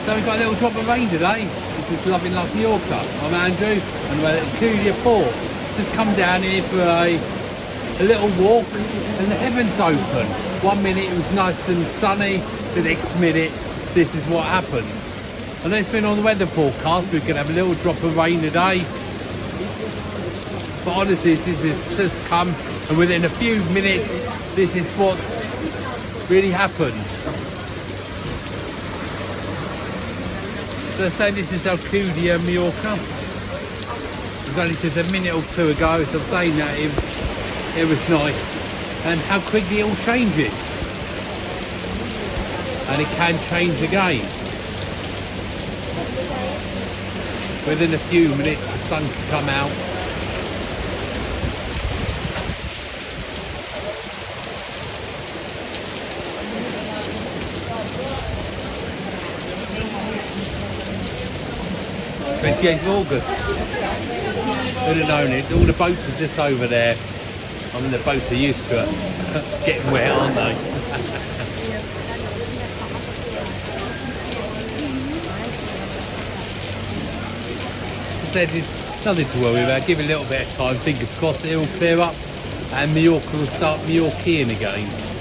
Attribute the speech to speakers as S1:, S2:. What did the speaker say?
S1: So we've got a little drop of rain today. This is Loving Love Mallorca. I'm Andrew and we're at ALCUDIA Port. Just come down here for a little walk and the heavens open. 1 minute it was nice and sunny, the next minute this is what happens. I know it's been on the weather forecast, we could have a little drop of rain today. But honestly this has just come and within a few minutes this is what's really happened. So say this is ALCUDIA Mallorca. It was only just a minute or two ago, so I'm saying that it was nice. And how quickly it all changes. And it can change again. Within a few minutes the sun can come out. August. Who'd have known it? All the boats are just over there. I mean, the boats are used to it. Getting wet, aren't they? I said it's nothing to worry about. Give it a little bit of time. Fingers crossed it'll clear up and Mallorca will start Mallorcaing again.